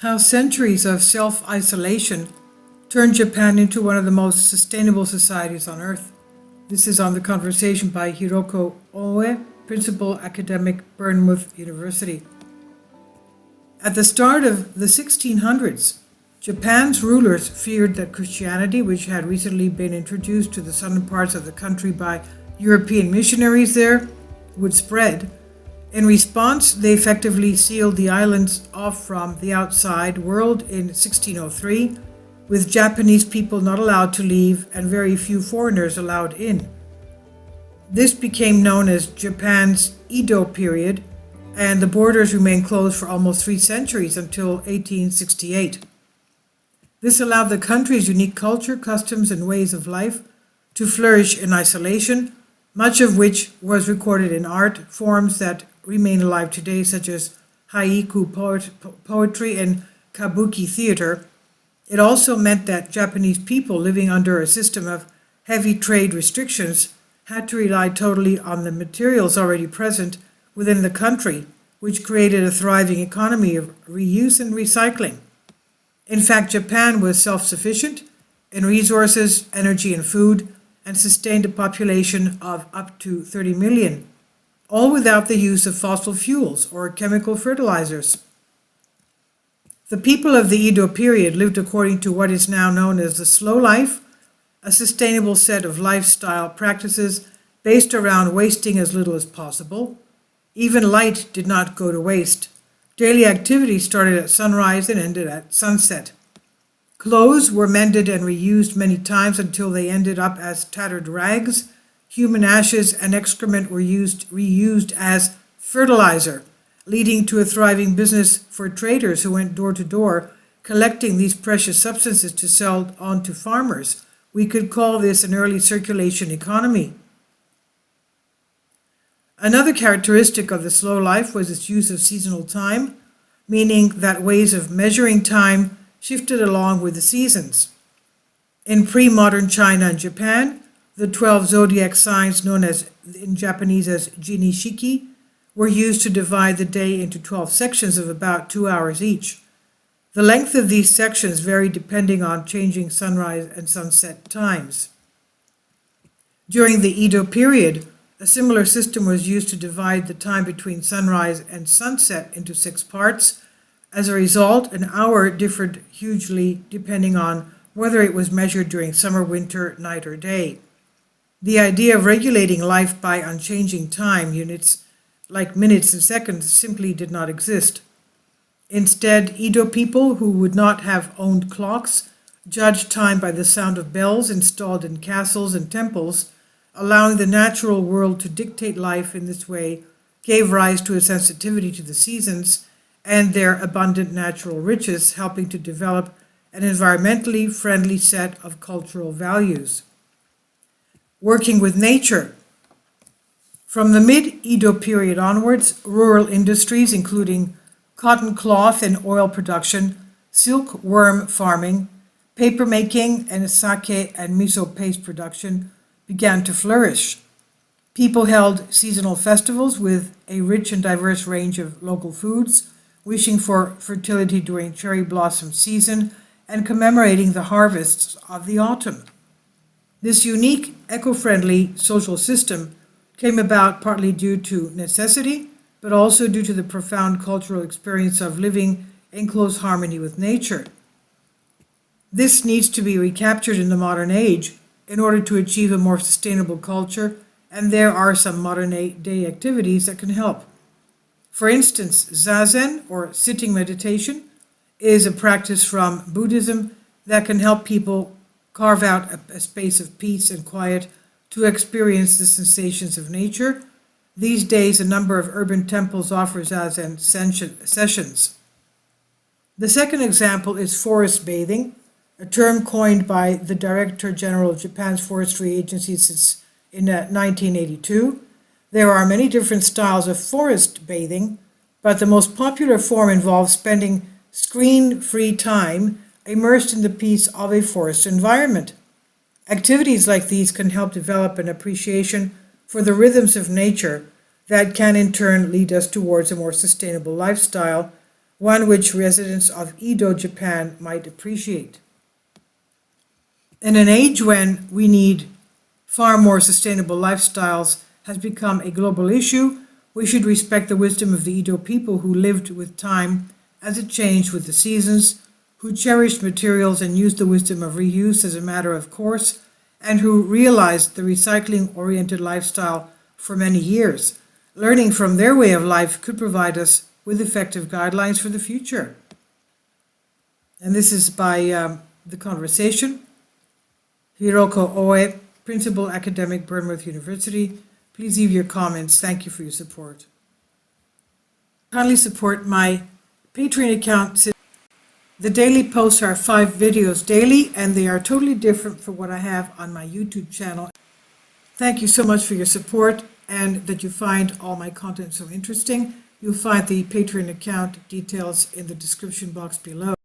How centuries of self-isolation turned Japan into one of the most sustainable societies on earth. This is on the conversation by Hiroko Oe, Principal Academic, Bournemouth University. At the start of the 1600s, Japan's rulers feared that Christianity, which had recently been introduced to the southern parts of the country by European missionaries there, would spread. In response, they effectively sealed the islands off from the outside world in 1603, with Japanese people not allowed to leave and very few foreigners allowed in. This became known as Japan's Edo period, and the borders remained closed for almost 3 centuries until 1868. This allowed the country's unique culture, customs, and ways of life to flourish in isolation, much of which was recorded in art forms that remain alive today, such as haiku poetry and kabuki theater. It also meant that Japanese people living under a system of heavy trade restrictions had to rely totally on the materials already present within the country, which created a thriving economy of reuse and recycling. In fact, Japan was self-sufficient in resources, energy, and food, and sustained a population of up to 30 million, all without the use of fossil fuels or chemical fertilizers. The people of the Edo period lived according to what is now known as the slow life, a sustainable set of lifestyle practices based around wasting as little as possible. Even light did not go to waste. Daily activities started at sunrise and ended at sunset. Clothes were mended and reused many times until they ended up as tattered rags. Human ashes and excrement were reused as fertilizer, leading to a thriving business for traders who went door to door, collecting these precious substances to sell on to farmers. We could call this an early circulation economy. Another characteristic of the slow life was its use of seasonal time, meaning that ways of measuring time shifted along with the seasons. In pre-modern China and Japan, the 12 zodiac signs, known as in Japanese as jinishiki, were used to divide the day into 12 sections of about 2 hours each. The length of these sections varied depending on changing sunrise and sunset times. During the Edo period, a similar system was used to divide the time between sunrise and sunset into 6 parts. As a result, an hour differed hugely depending on whether it was measured during summer, winter, night, or day. The idea of regulating life by unchanging time units, like minutes and seconds, simply did not exist. Instead, Edo people who would not have owned clocks judged time by the sound of bells installed in castles and temples. Allowing the natural world to dictate life in this way gave rise to a sensitivity to the seasons and their abundant natural riches, helping to develop an environmentally friendly set of cultural values. Working with nature. From the mid-Edo period onwards, rural industries including cotton cloth and oil production, silkworm farming, paper making, and sake and miso paste production began to flourish. People held seasonal festivals with a rich and diverse range of local foods, wishing for fertility during cherry blossom season and commemorating the harvests of the autumn. This unique, eco-friendly social system came about partly due to necessity, but also due to the profound cultural experience of living in close harmony with nature. This needs to be recaptured in the modern age in order to achieve a more sustainable culture, and there are some modern day activities that can help. For instance, zazen, or sitting meditation, is a practice from Buddhism that can help people carve out a space of peace and quiet to experience the sensations of nature. These days, a number of urban temples offer zazen sessions. The second example is forest bathing, a term coined by the Director General of Japan's Forestry Agency since in 1982. There are many different styles of forest bathing, but the most popular form involves spending screen-free time immersed in the peace of a forest environment. Activities like these can help develop an appreciation for the rhythms of nature that can in turn lead us towards a more sustainable lifestyle one which residents of Edo, Japan might appreciate. In an age when we need far more sustainable lifestyles has become a global issue, we should respect the wisdom of the Edo people who lived with time as it changed with the seasons, who cherished materials and used the wisdom of reuse as a matter of course, and who realized the recycling-oriented lifestyle for many years. Learning from their way of life could provide us with effective guidelines for the future. And this is by The Conversation. Hiroko Oe, Principal Academic, Bournemouth University. Please leave your comments. Thank you for your support. Kindly support my Patreon account. The daily posts are 5 videos daily, and they are totally different from what I have on my YouTube channel. Thank you so much for your support and that you find all my content so interesting. You'll find the Patreon account details in the description box below.